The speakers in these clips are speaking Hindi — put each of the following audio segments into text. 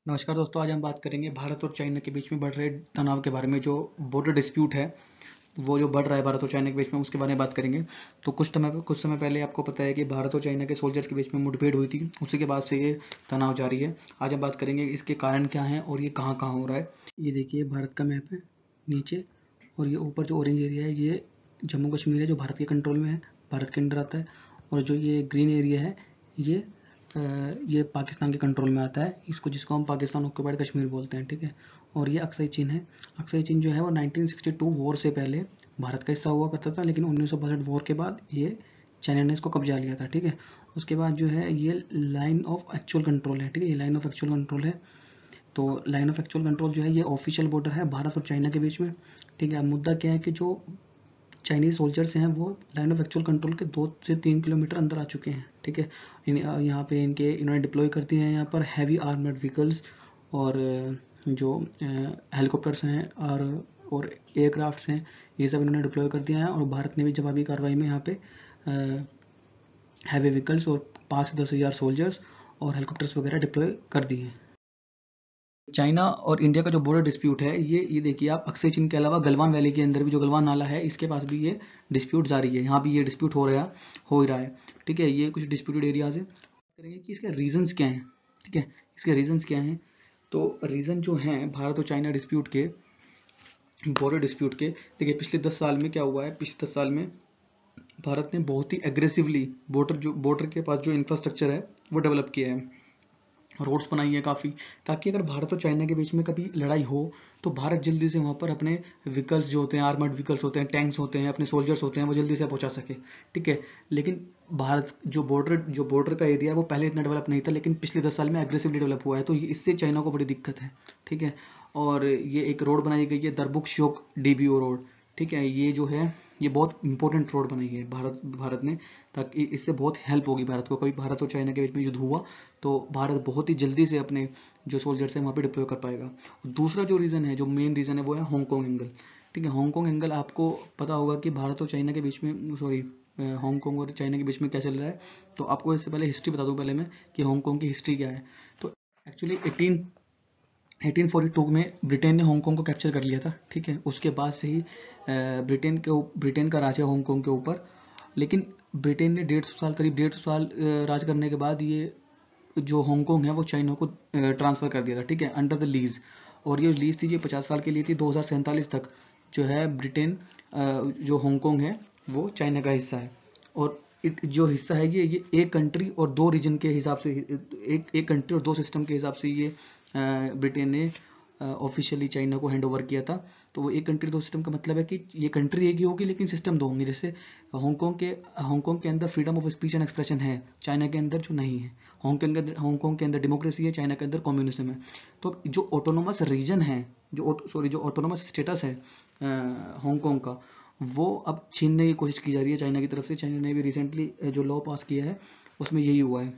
नमस्कार दोस्तों, आज हम बात करेंगे भारत और चाइना के बीच में बढ़ रहे तनाव के बारे में। जो बॉर्डर डिस्प्यूट है वो जो बढ़ रहा है भारत और चाइना के बीच में, उसके बारे में बात करेंगे। तो कुछ समय पहले आपको पता है कि भारत और चाइना के सोल्जर्स के बीच में मुठभेड़ हुई थी। उसी के बाद से ये तनाव जारी है। आज हम बात करेंगे इसके कारण क्या हैं और ये कहाँ कहाँ हो रहा है। ये देखिए भारत का मैप है नीचे, और ये ऊपर जो ऑरेंज एरिया है ये जम्मू कश्मीर है, जो भारत के कंट्रोल में है, भारत के अंडर आता है। और जो ये ग्रीन एरिया है ये ये पाकिस्तान के कंट्रोल में आता है, जिसको हम पाकिस्तान ऑक्युपाइड कश्मीर बोलते हैं, ठीक है। और ये अक्साई चीन है। अक्साई चीन जो है वो 1962 वॉर से पहले भारत का हिस्सा हुआ करता था, लेकिन 1962 वॉर के बाद ये चाइना ने इसको कब्जा लिया था, ठीक है। उसके बाद जो है ये लाइन ऑफ एक्चुअल कंट्रोल है, ठीक है, ये लाइन ऑफ एक्चुअल कंट्रोल है। तो लाइन ऑफ एक्चुअल कंट्रोल जो है ये ऑफिशियल बॉर्डर है भारत और चाइना के बीच में, ठीक है। अब मुद्दा क्या है कि जो चाइनीज सोल्जर्स हैं वो लाइन ऑफ एक्चुअल कंट्रोल के 2 से 3 किलोमीटर अंदर आ चुके हैं, ठीक है। यहाँ पे इन्होंने डिप्लॉय कर दिए हैं यहाँ पर हैवी आर्मर्ड व्हीकल्स, और जो हेलीकॉप्टर्स हैं और एयरक्राफ्ट्स हैं, ये सब इन्होंने डिप्लॉय कर दिया है। और भारत ने भी जवाबी कार्रवाई में यहाँ पे हैवी व्हीकल्स और 5 से 10 हज़ार सोल्जर्स और हेलीकॉप्टर्स वगैरह डिप्लॉय कर दिए हैं। चाइना और इंडिया का जो बॉर्डर डिस्प्यूट है ये देखिए आप, अक्साई चीन के अलावा गलवान वैली के अंदर भी जो गलवान नाला है इसके पास भी ये डिस्प्यूट जारी है। यहाँ भी ये डिस्प्यूट हो ही रहा है, ठीक है। ये कुछ डिस्प्यूटेड एरियाज है। करेंगे कि इसके रीजंस क्या हैं, ठीक है। इसके रीजंस क्या हैं, तो रीजन जो हैं भारत और चाइना डिस्प्यूट के, बॉर्डर डिस्प्यूट के, देखिए पिछले 10 साल में क्या हुआ है। पिछले 10 साल में भारत ने बहुत ही एग्रेसिवली बॉर्डर के पास जो इंफ्रास्ट्रक्चर है वो डेवलप किया है, रोड्स बनाई है काफ़ी, ताकि अगर भारत और चाइना के बीच में कभी लड़ाई हो तो भारत जल्दी से वहाँ पर अपने व्हीकल्स जो होते हैं, आर्मर्ड व्हीकल्स होते हैं, टैंक्स होते हैं, अपने सोल्जर्स होते हैं, वो जल्दी से पहुँचा सके, ठीक है। लेकिन भारत जो बॉर्डर का एरिया है वो पहले इतना डेवलप नहीं था, लेकिन पिछले 10 साल में एग्रेसिवली डेवलप हुआ है, तो इससे चाइना को बड़ी दिक्कत है, ठीक है। और ये एक रोड बनाई गई है दरबुक श्योक डीबीओ रोड, ठीक है। ये जो है ये बहुत इंपॉर्टेंट रोड बनाई है भारत ने, ताकि इससे बहुत हेल्प होगी भारत को। कभी भारत और चाइना के बीच में युद्ध हुआ तो भारत बहुत ही जल्दी से अपने जो सोल्जर्स हैं वहाँ पे डिप्लॉय कर पाएगा। दूसरा जो रीज़न है, जो मेन रीज़न है, वो है हांगकॉन्ग एंगल, ठीक है। हांगकॉन्ग एंगल आपको पता होगा कि भारत और चाइना के बीच में, सॉरी, हांगकॉन्ग और चाइना के बीच में क्या चल रहा है। तो आपको इससे पहले हिस्ट्री बता दूं पहले मैं कि हांगकॉन्ग की हिस्ट्री क्या है। तो एक्चुअली 1842 में ब्रिटेन ने हांगकॉन्ग को कैप्चर कर लिया था, ठीक है। उसके बाद से ही ब्रिटेन का राज है हांगकॉन्ग के ऊपर। लेकिन ब्रिटेन ने करीब 150 साल राज करने के बाद ये जो हांगकॉन्ग है वो चाइना को ट्रांसफर कर दिया था, ठीक है, अंडर द लीज। और ये लीज थी, ये 50 साल के लिए थी। 2047 तक जो है ब्रिटेन, जो हांगकॉन्ग है वो चाइना का हिस्सा है। और जो हिस्सा है ये एक कंट्री और दो रीजन के हिसाब से, एक कंट्री और दो सिस्टम के हिसाब से ये ब्रिटेन ने ऑफिशियली चाइना को हैंड ओवर किया था। तो वो एक कंट्री दो सिस्टम का मतलब है कि ये कंट्री एक ही होगी लेकिन सिस्टम दो होंगे। जैसे हांगकॉन्ग के अंदर freedom of speech and expression है, चाइना के अंदर जो नहीं है। हांगकॉन्ग के अंदर डेमोक्रेसी है, चाइना के अंदर कम्युनिज्म है। तो जो ऑटोनोमस रीजन है, जो ऑटोनोमस स्टेटस है हांगकॉन्ग का, वो अब छीनने की कोशिश की जा रही है चाइना की तरफ से। चाइना ने भी रिसेंटली जो लॉ पास किया है उसमें यही हुआ है,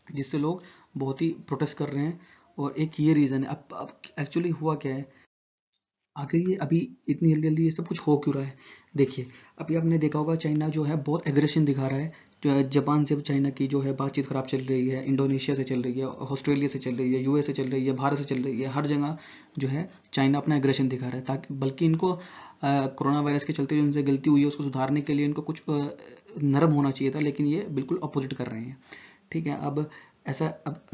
जिससे लोग बहुत ही प्रोटेस्ट कर रहे हैं। और एक ये रीज़न है। अब एक्चुअली हुआ क्या है, आखिर ये अभी इतनी जल्दी जल्दी ये सब कुछ हो क्यों रहा है। देखिए अभी आपने देखा होगा चाइना जो है बहुत एग्रेशन दिखा रहा है। जो जापान से चाइना की जो है बातचीत खराब चल रही है, इंडोनेशिया से चल रही है, ऑस्ट्रेलिया से चल रही है, यूएस से चल रही है, भारत से चल रही है। हर जगह जो है चाइना अपना एग्रेशन दिखा रहा है, ताकि बल्कि इनको कोरोना वायरस के चलते जो इनसे गलती हुई है उसको सुधारने के लिए इनको कुछ नरम होना चाहिए था, लेकिन ये बिल्कुल अपोजिट कर रहे हैं, ठीक है। अब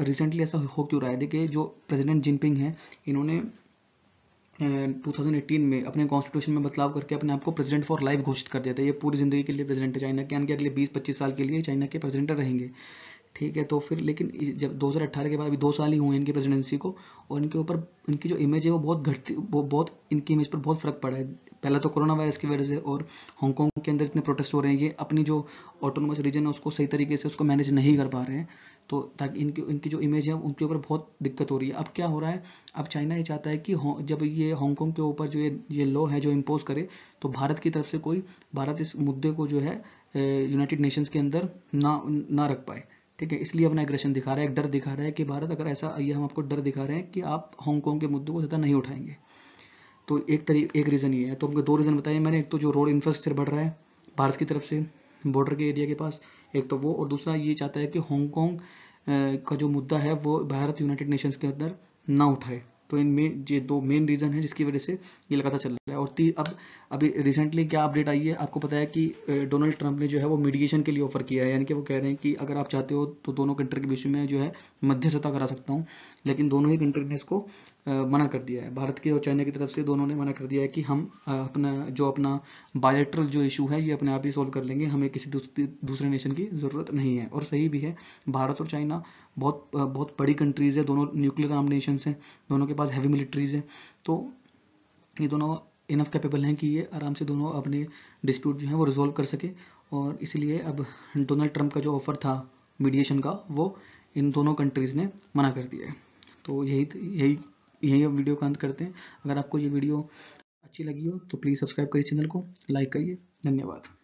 रिसेंटली ऐसा हो क्यों रहा है। देखिए जो प्रेसिडेंट जिनपिंग है, इन्होंने 2018 में अपने कॉन्स्टिट्यूशन में बदलाव करके अपने आप को प्रेसिडेंट फॉर लाइफ घोषित कर दिया था। ये पूरी जिंदगी के लिए प्रेसिडेंट है चाइना के, यानी कि अगले 20-25 साल के लिए चाइना के प्रेसिडेंट रहेंगे, ठीक है। तो फिर लेकिन जब 2018 के बाद अभी 2 साल ही हुए इनकी प्रेसिडेंसी को, और इनके ऊपर इनकी जो इमेज है वो बहुत इनकी इमेज पर बहुत फर्क पड़ा है। पहला तो कोरोना वायरस की वजह से, और हांगकॉन्ग के अंदर इतने प्रोटेस्ट हो रहे हैं, ये अपनी जो ऑटोनोमस रीजन है उसको सही तरीके से उसको मैनेज नहीं कर पा रहे हैं। तो ताकि इनकी जो इमेज है उनके ऊपर बहुत दिक्कत हो रही है। अब क्या हो रहा है, अब चाइना ये चाहता है कि जब ये हांगकॉन्ग के ऊपर जो ये लॉ है जो इम्पोज करे, तो भारत की तरफ से भारत इस मुद्दे को जो है यूनाइटेड नेशंस के अंदर ना रख पाए, ठीक है। इसलिए अपना एग्रेशन दिखा रहा है, एक डर दिखा रहा है कि भारत अगर ऐसा, ये हम आपको डर दिखा रहे हैं कि आप हांगकॉन्ग के मुद्दों को ज़्यादा नहीं उठाएंगे। तो एक रीज़न ये है। तो हमको 2 रीज़न बताए मैंने, एक तो जो रोड इंफ्रास्ट्रक्चर बढ़ रहा है भारत की तरफ से बॉर्डर के एरिया के पास, एक तो वो, और दूसरा ये चाहता है कि हांगकॉन्ग का जो मुद्दा है वो भारत यूनाइटेड नेशंस के अंदर ना उठाए। तो इनमें ये दो मेन रीजन है जिसकी वजह से ये लगातार चल रहा है। और अब अभी रिसेंटली क्या अपडेट आई है, आपको पता है कि डोनाल्ड ट्रंप ने जो है वो मीडिएशन के लिए ऑफर किया है, यानी कि वो कह रहे हैं कि अगर आप चाहते हो तो दोनों कंट्री के बीच में जो है मध्यस्थता करा सकता हूँ। लेकिन दोनों ही कंट्री ने इसको मना कर दिया है। भारत की और चाइना की तरफ से दोनों ने मना कर दिया है कि हम अपना बायलैटरल जो इशू है ये अपने आप ही सॉल्व कर लेंगे, हमें किसी दूसरे नेशन की ज़रूरत नहीं है। और सही भी है। भारत और चाइना बहुत बड़ी कंट्रीज़ है, दोनों न्यूक्लियर आर्म नेशंस हैं, दोनों के पास हैवी मिलिट्रीज़ हैं। तो ये दोनों इनफ कैपेबल हैं कि ये आराम से दोनों अपने डिस्प्यूट जो है वो रिजोल्व कर सके। और इसलिए अब डोनाल्ड ट्रंप का जो ऑफर था मीडिएशन का वो इन दोनों कंट्रीज़ ने मना कर दिया है। तो यही अब वीडियो का अंत करते हैं। अगर आपको ये वीडियो अच्छी लगी हो तो प्लीज़ सब्सक्राइब करिए चैनल को, लाइक करिए। धन्यवाद।